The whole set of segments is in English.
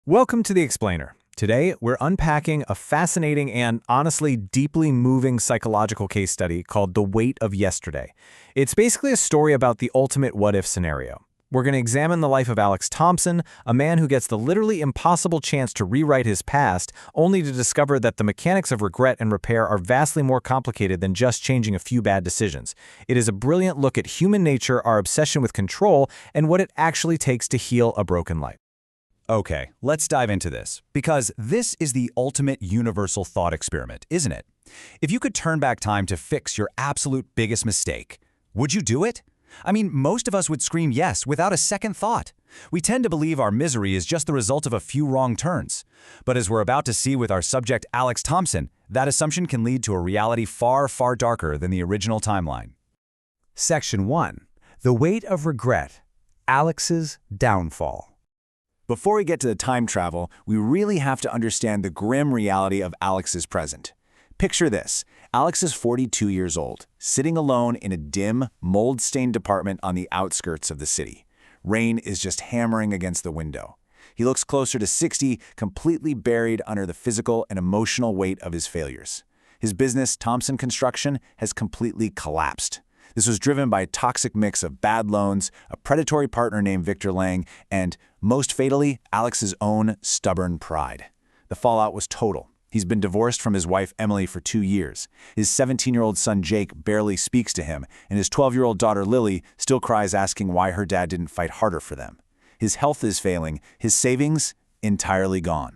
Welcome to The Explainer. Today, we're unpacking a fascinating and honestly deeply moving psychological case study called The Weight of Yesterday. It's basically a story about the ultimate what-if scenario. We're going to examine the life of Alex Thompson, a man who gets the literally impossible chance to rewrite his past, only to discover that the mechanics of regret and repair are vastly more complicated than just changing a few bad decisions. It is a brilliant look at human nature, our obsession with control, and what it actually takes to heal a broken life. Okay, let's dive into this, because this is the ultimate universal thought experiment, isn't it? If you could turn back time to fix your absolute biggest mistake, would you do it? I mean, most of us would scream yes without a second thought. We tend to believe our misery is just the result of a few wrong turns. But as we're about to see with our subject Alex Thompson, that assumption can lead to a reality far, far darker than the original timeline. Section 1. The Weight of Regret. Alex's Downfall. Before we get to the time travel, we really have to understand the grim reality of Alex's present. Picture this. Alex is 42 years old, sitting alone in a dim, mold-stained apartment on the outskirts of the city. Rain is just hammering against the window. He looks closer to 60, completely buried under the physical and emotional weight of his failures. His business, Thompson Construction, has completely collapsed. This was driven by a toxic mix of bad loans, a predatory partner named Victor Lang, and, most fatally, Alex's own stubborn pride. The fallout was total. He's been divorced from his wife Emily for 2 years. His 17-year-old son Jake barely speaks to him, and his 12-year-old daughter Lily still cries asking why her dad didn't fight harder for them. His health is failing, his savings entirely gone.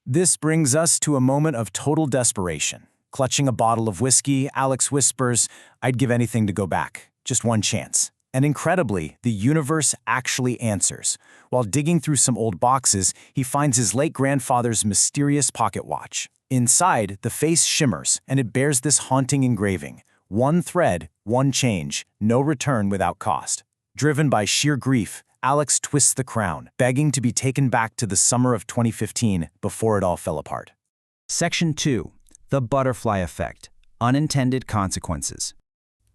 This brings us to a moment of total desperation. Clutching a bottle of whiskey, Alex whispers, "I'd give anything to go back. Just one chance." And incredibly, the universe actually answers. While digging through some old boxes, he finds his late grandfather's mysterious pocket watch. Inside, the face shimmers, and it bears this haunting engraving: one thread, one change, no return without cost. Driven by sheer grief, Alex twists the crown, begging to be taken back to the summer of 2015 before it all fell apart. Section 2. The Butterfly Effect. Unintended Consequences.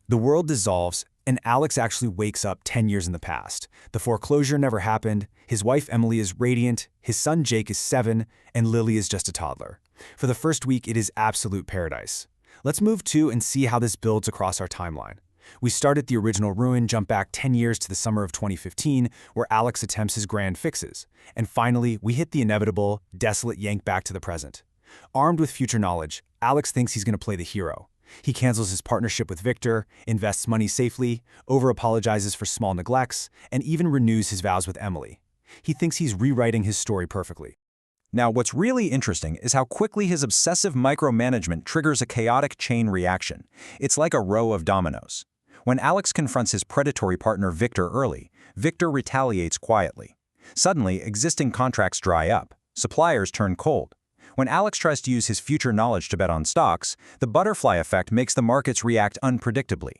The world dissolves, and Alex actually wakes up 10 years in the past. The foreclosure never happened, his wife Emily is radiant, his son Jake is 7, and Lily is just a toddler. For the first week, it is absolute paradise. Let's move to and see how this builds across our timeline. We start at the original ruin, jump back 10 years to the summer of 2015, where Alex attempts his grand fixes. And finally, we hit the inevitable, desolate yank back to the present. Armed with future knowledge, Alex thinks he's going to play the hero. He cancels his partnership with Victor, invests money safely, over-apologizes for small neglects, and even renews his vows with Emily. He thinks he's rewriting his story perfectly. Now, what's really interesting is how quickly his obsessive micromanagement triggers a chaotic chain reaction. It's like a row of dominoes. When Alex confronts his predatory partner Victor early, Victor retaliates quietly. Suddenly, existing contracts dry up. Suppliers turn cold. When Alex tries to use his future knowledge to bet on stocks, the butterfly effect makes the markets react unpredictably.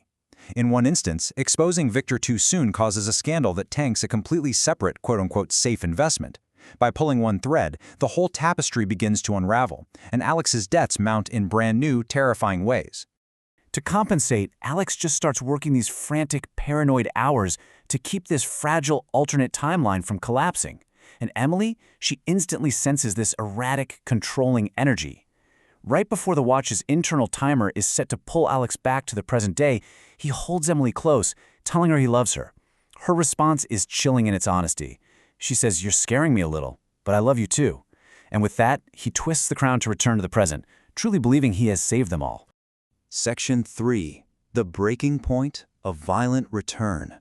In one instance, exposing Victor too soon causes a scandal that tanks a completely separate quote-unquote safe investment. By pulling one thread, the whole tapestry begins to unravel, and Alex's debts mount in brand new, terrifying ways. To compensate, Alex just starts working these frantic, paranoid hours to keep this fragile alternate timeline from collapsing. And Emily, she instantly senses this erratic, controlling energy. Right before the watch's internal timer is set to pull Alex back to the present day, he holds Emily close, telling her he loves her. Her response is chilling in its honesty. She says, "You're scaring me a little, but I love you too." And with that, he twists the crown to return to the present, truly believing he has saved them all. Section 3. The Breaking Point of Violent Return.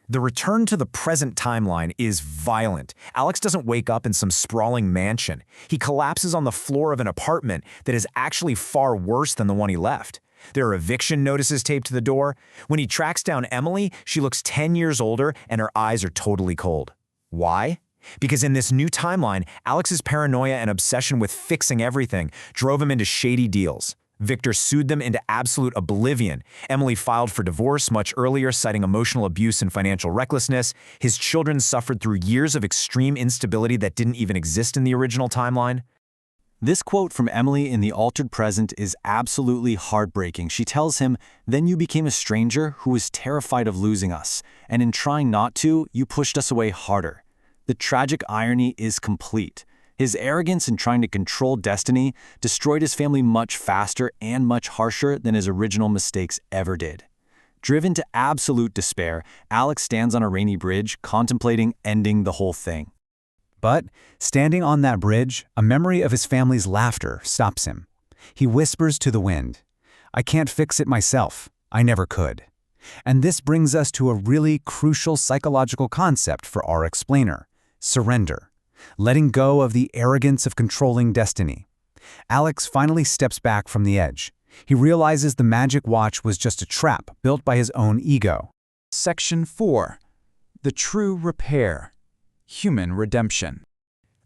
The return to the present timeline is violent. Alex doesn't wake up in some sprawling mansion. He collapses on the floor of an apartment that is actually far worse than the one he left. There are eviction notices taped to the door. When he tracks down Emily, she looks 10 years older and her eyes are totally cold. Why? Because in this new timeline, Alex's paranoia and obsession with fixing everything drove him into shady deals. Victor sued them into absolute oblivion. Emily filed for divorce much earlier, citing emotional abuse and financial recklessness. His children suffered through years of extreme instability that didn't even exist in the original timeline. This quote from Emily in the altered present is absolutely heartbreaking. She tells him, "Then you became a stranger who was terrified of losing us, and in trying not to, you pushed us away harder." The tragic irony is complete. His arrogance in trying to control destiny destroyed his family much faster and much harsher than his original mistakes ever did. Driven to absolute despair, Alex stands on a rainy bridge, contemplating ending the whole thing. But, standing on that bridge, a memory of his family's laughter stops him. He whispers to the wind, "I can't fix it myself. I never could." And this brings us to a really crucial psychological concept for our explainer: surrender. Letting go of the arrogance of controlling destiny. Alex finally steps back from the edge. He realizes the magic watch was just a trap built by his own ego. Section 4. The True Repair. Human Redemption.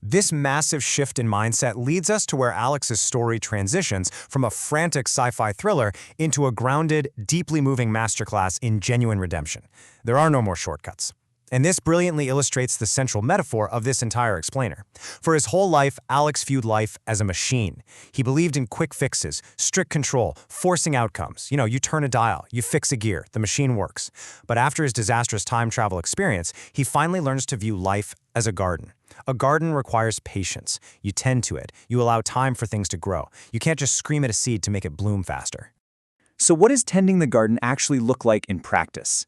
This massive shift in mindset leads us to where Alex's story transitions from a frantic sci-fi thriller into a grounded, deeply moving masterclass in genuine redemption. There are no more shortcuts. And this brilliantly illustrates the central metaphor of this entire explainer. For his whole life, Alex viewed life as a machine. He believed in quick fixes, strict control, forcing outcomes. You turn a dial, you fix a gear, the machine works. But after his disastrous time travel experience, he finally learns to view life as a garden. A garden requires patience. You tend to it. You allow time for things to grow. You can't just scream at a seed to make it bloom faster. So what does tending the garden actually look like in practice?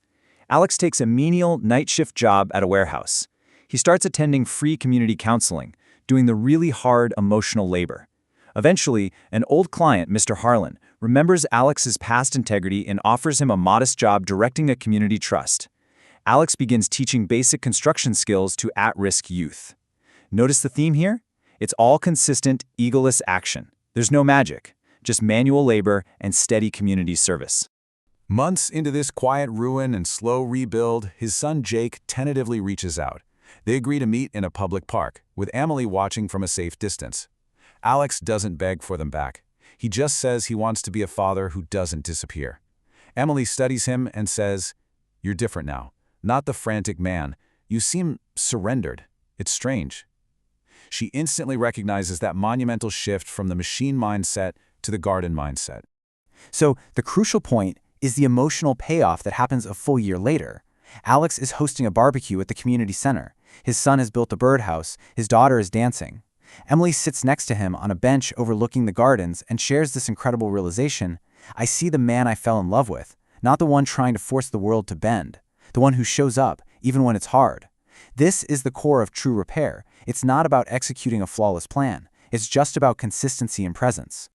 Alex takes a menial night shift job at a warehouse. He starts attending free community counseling, doing the really hard emotional labor. Eventually, an old client, Mr. Harlan, remembers Alex's past integrity and offers him a modest job directing a community trust. Alex begins teaching basic construction skills to at-risk youth. Notice the theme here? It's all consistent, egoless action. There's no magic, just manual labor and steady community service. Months into this quiet ruin and slow rebuild, his son Jake tentatively reaches out. They agree to meet in a public park, with Emily watching from a safe distance. Alex doesn't beg for them back. He just says he wants to be a father who doesn't disappear. Emily studies him and says, "You're different now. Not the frantic man. You seem surrendered. It's strange." She instantly recognizes that monumental shift from the machine mindset to the garden mindset. So, the crucial point is the emotional payoff that happens a full year later. Alex is hosting a barbecue at the community center. His son has built a birdhouse. His daughter is dancing. Emily sits next to him on a bench overlooking the gardens and shares this incredible realization: I see the man I fell in love with, not the one trying to force the world to bend, the one who shows up, even when it's hard. This is the core of true repair. It's not about executing a flawless plan. It's just about consistency and presence.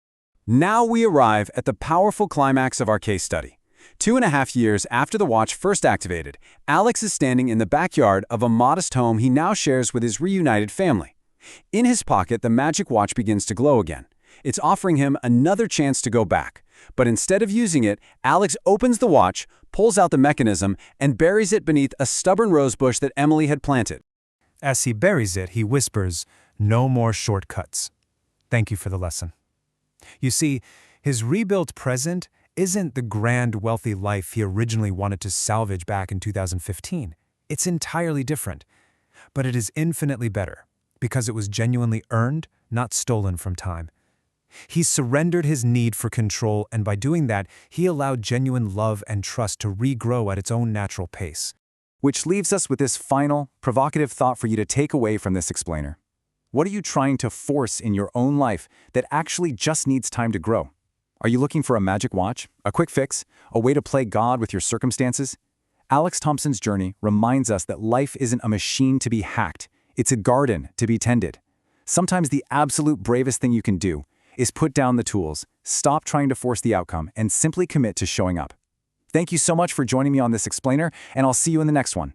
Now we arrive at the powerful climax of our case study. 2.5 years after the watch first activated, Alex is standing in the backyard of a modest home he now shares with his reunited family. In his pocket, the magic watch begins to glow again. It's offering him another chance to go back. But instead of using it, Alex opens the watch, pulls out the mechanism, and buries it beneath a stubborn rose bush that Emily had planted. As he buries it, he whispers, "No more shortcuts. Thank you for the lesson." You see, his rebuilt present isn't the grand, wealthy life he originally wanted to salvage back in 2015. It's entirely different. But it is infinitely better, because it was genuinely earned, not stolen from time. He surrendered his need for control, and by doing that, he allowed genuine love and trust to regrow at its own natural pace. Which leaves us with this final, provocative thought for you to take away from this explainer. What are you trying to force in your own life that actually just needs time to grow? Are you looking for a magic watch, a quick fix, a way to play God with your circumstances? Alex Thompson's journey reminds us that life isn't a machine to be hacked. It's a garden to be tended. Sometimes the absolute bravest thing you can do is put down the tools, stop trying to force the outcome, and simply commit to showing up. Thank you so much for joining me on this explainer, and I'll see you in the next one.